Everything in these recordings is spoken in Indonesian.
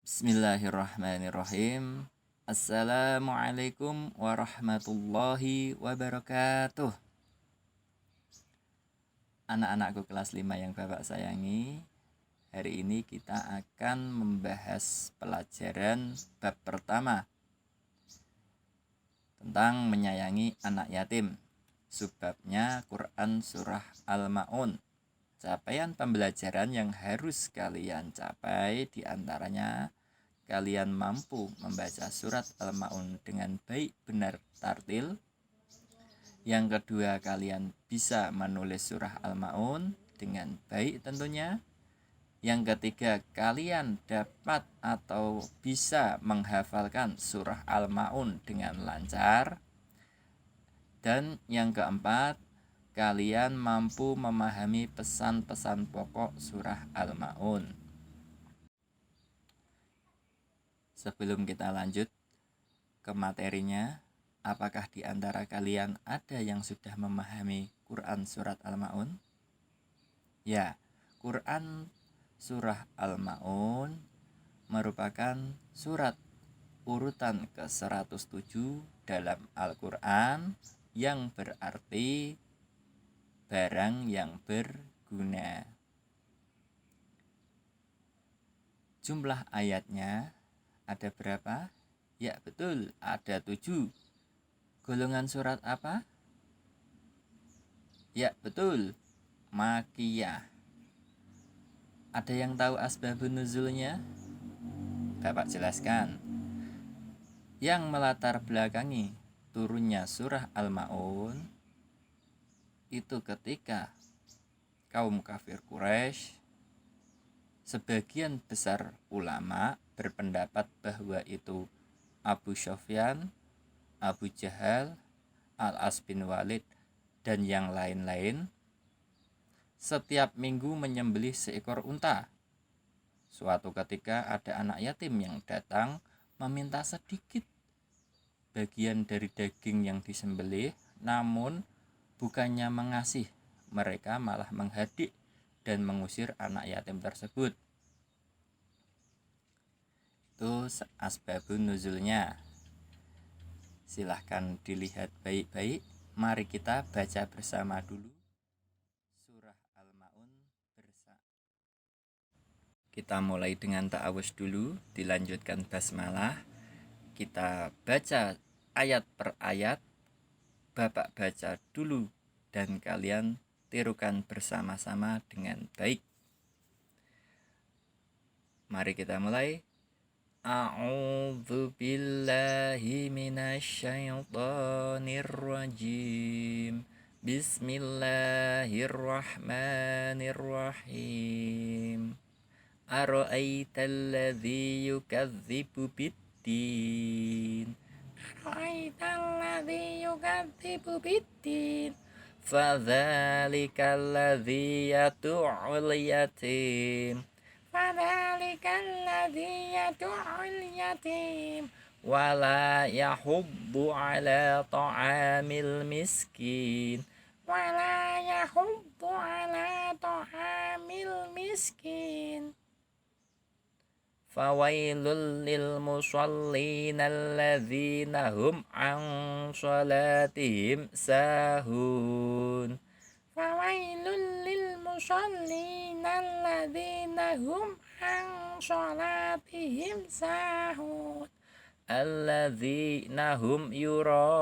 Bismillahirrahmanirrahim. Assalamualaikum warahmatullahi wabarakatuh. Anak-anakku kelas 5 yang Bapak sayangi, hari ini kita akan membahas pelajaran bab pertama tentang menyayangi anak yatim. Subbabnya Quran Surah Al-Ma'un. Capaian pembelajaran yang harus kalian capai diantaranya kalian mampu membaca surat Al-Ma'un dengan baik benar tartil. Yang kedua, kalian bisa menulis surah Al-Ma'un dengan baik tentunya. Yang ketiga, kalian dapat atau bisa menghafalkan surah Al-Ma'un dengan lancar. Dan yang keempat, kalian mampu memahami pesan-pesan pokok surah Al-Ma'un. Sebelum kita lanjut ke materinya, apakah di antara kalian ada yang sudah memahami Quran Surat Al-Ma'un? Ya, Quran Surah Al-Ma'un merupakan surat urutan ke-107 dalam Al-Quran yang berarti barang yang berguna. Jumlah ayatnya ada berapa? Ya betul, ada 7. Golongan surat apa? Ya betul, Makiyah. Ada yang tahu asbabun nuzulnya? Bapak jelaskan. Yang melatar belakangi turunnya surah Al-Ma'un itu ketika kaum kafir Quraisy, sebagian besar ulama berpendapat bahwa itu Abu Sufyan, Abu Jahal, Al-As bin Walid, dan yang lain-lain setiap minggu menyembelih seekor unta. Suatu ketika ada anak yatim yang datang meminta sedikit bagian dari daging yang disembelih, namun bukannya mengasih, mereka malah menghadik dan mengusir anak yatim tersebut. Itu asbabun nuzulnya. Silahkan dilihat baik-baik. Mari kita baca bersama dulu surah Al-Ma'un bersama. Kita mulai dengan ta'awuz dulu, dilanjutkan basmalah. Kita baca ayat per ayat. Bapak baca dulu dan kalian tirukan bersama-sama dengan baik. Mari kita mulai. A'udzu billahi minasyaitonir rajim. Bismillahirrahmanirrahim. Ara'aital ladzi yukadzibu biddin. Ara'aital ladzi yukadzibu biddin. Fadzalikal ladzi yad'ul yatim. Fadzalikal ladzi yad'ul yatim wala yahuddu ala ta'amil miskin. Wala yahuddu ala ta'amil miskin. Fawailul lil musallin alladzina hum an salatihim sahun. Fawailul lil musallin alladzina hum an salatihim sahun. Alladzina hum yura'un.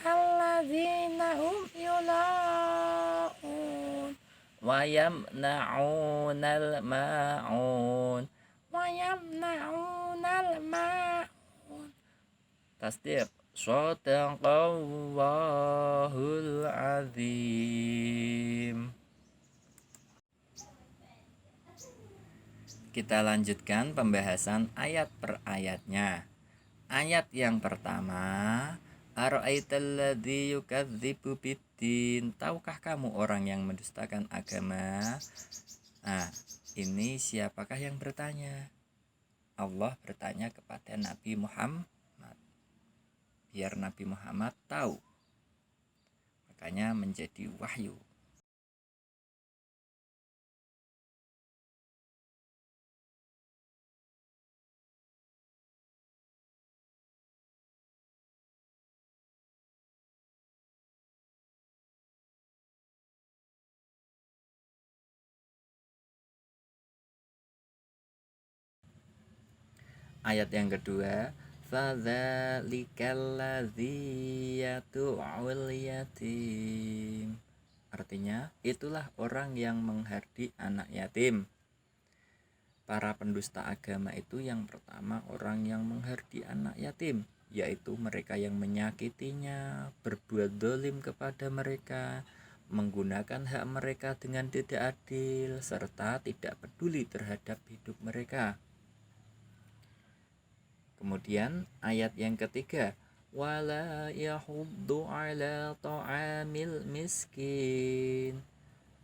Alladzina hum yura'un. Wa yamna'unal ma'un. Wa yamna'unal ma'un. Tasdiq. Shadaqallahul azim. Kita lanjutkan pembahasan ayat per ayatnya. Ayat yang pertama, Ara'aital ladzi yukadzibu biddin. Tahukah kamu orang yang mendustakan agama? Nah, ini siapakah yang bertanya? Allah bertanya kepada Nabi Muhammad. Biar Nabi Muhammad tahu. Makanya menjadi wahyu. Ayat yang kedua, fadzalikal ladzi yad'ul yatim. Artinya, itulah orang yang menghardi anak yatim. Para pendusta agama itu yang pertama orang yang menghardi anak yatim, yaitu mereka yang menyakitinya, berbuat dolim kepada mereka, menggunakan hak mereka dengan tidak adil, serta tidak peduli terhadap hidup mereka. Kemudian ayat yang ketiga, wala yahuddu ala ta'amil miskin.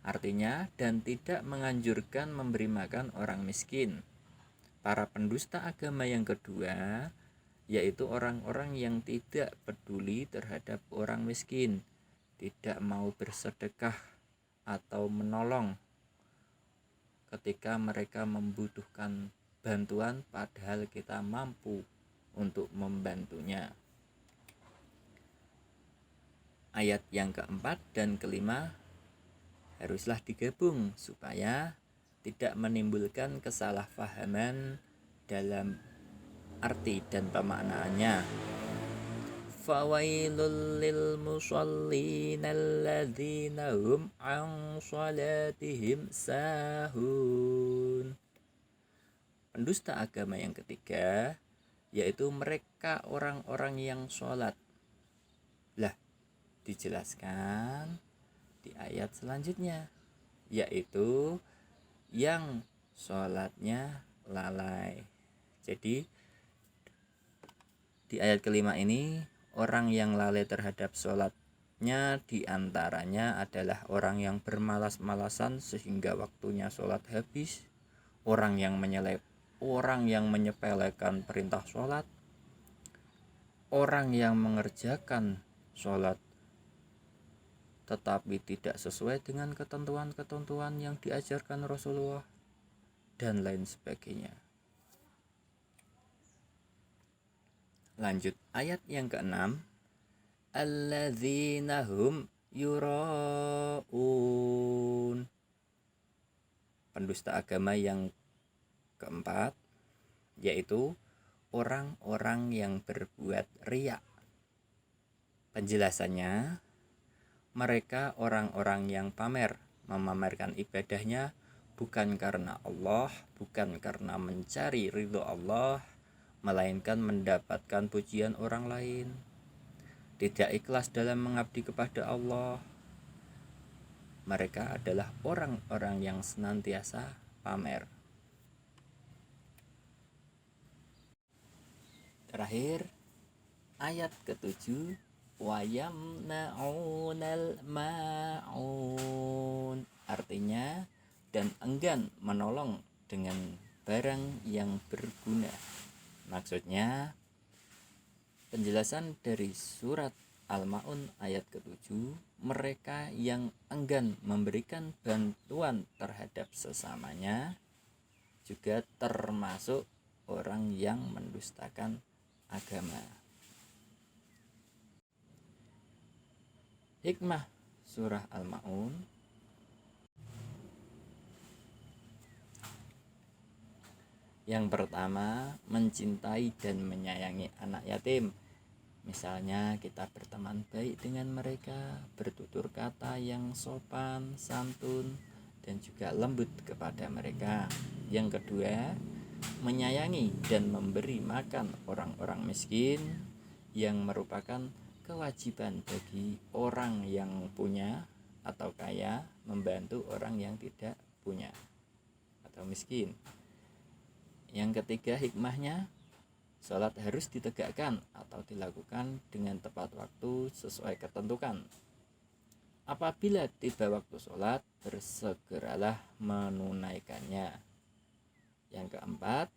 Artinya, dan tidak menganjurkan memberi makan orang miskin. Para pendusta agama yang kedua, yaitu orang-orang yang tidak peduli terhadap orang miskin, tidak mau bersedekah atau menolong ketika mereka membutuhkan bantuan padahal kita mampu untuk membantunya. Ayat yang keempat dan kelima haruslah digabung supaya tidak menimbulkan kesalahpahaman dalam arti dan pemaknaannya. Fawailul lil musallin alladzina hum an salatihim sahun. Pendusta agama yang ketiga, yaitu mereka orang-orang yang sholat. Lah, dijelaskan di ayat selanjutnya, yaitu yang sholatnya lalai. Jadi di ayat kelima ini, orang yang lalai terhadap sholatnya diantaranya adalah orang yang bermalas-malasan sehingga waktunya sholat habis, orang yang menyepelekan perintah sholat, orang yang mengerjakan sholat tetapi tidak sesuai dengan ketentuan-ketentuan yang diajarkan Rasulullah, dan lain sebagainya. Lanjut ayat yang keenam, alladzina hum yura'un. Pendusta agama yang keempat, yaitu orang-orang yang berbuat riya. Penjelasannya, mereka orang-orang yang memamerkan ibadahnya bukan karena Allah, bukan karena mencari ridho Allah, melainkan mendapatkan pujian orang lain. Tidak ikhlas dalam mengabdi kepada Allah. Mereka adalah orang-orang yang senantiasa pamer. Terakhir, ayat ke-7, wayamna'unal ma'un. Artinya, dan enggan menolong dengan barang yang berguna. Maksudnya, penjelasan dari surat Al-Ma'un ayat ke-7, mereka yang enggan memberikan bantuan terhadap sesamanya juga termasuk orang yang mendustakan agama. Hikmah surah Al-Ma'un. Yang pertama, mencintai dan menyayangi anak yatim. Misalnya kita berteman baik dengan mereka, bertutur kata yang sopan, santun, dan juga lembut kepada mereka. Yang kedua, menyayangi dan memberi makan orang-orang miskin, yang merupakan kewajiban bagi orang yang punya atau kaya membantu orang yang tidak punya atau miskin. Yang ketiga, hikmahnya, sholat harus ditegakkan atau dilakukan dengan tepat waktu sesuai ketentuan. Apabila tiba waktu sholat, bersegeralah menunaikannya. Yang keempat,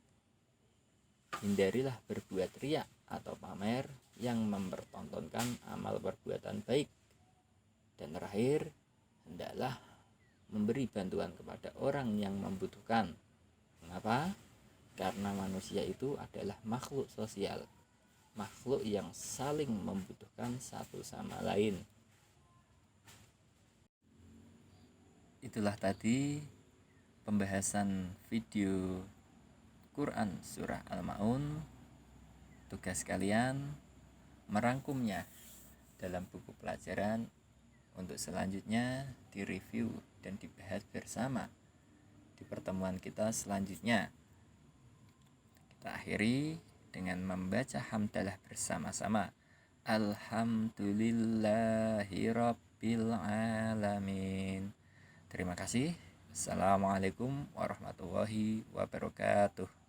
hindarilah berbuat riya atau pamer yang mempertontonkan amal perbuatan baik. Dan terakhir, hendaklah memberi bantuan kepada orang yang membutuhkan. Mengapa? Karena manusia itu adalah makhluk sosial, makhluk yang saling membutuhkan satu sama lain. Itulah tadi pembahasan video Al-Quran Surah Al-Ma'un. Tugas kalian merangkumnya dalam buku pelajaran untuk selanjutnya direview dan dibahas bersama di pertemuan kita selanjutnya. Kita akhiri dengan membaca hamdalah bersama-sama. Alhamdulillahirabbil alamin. Terima kasih. Assalamualaikum warahmatullahi wabarakatuh.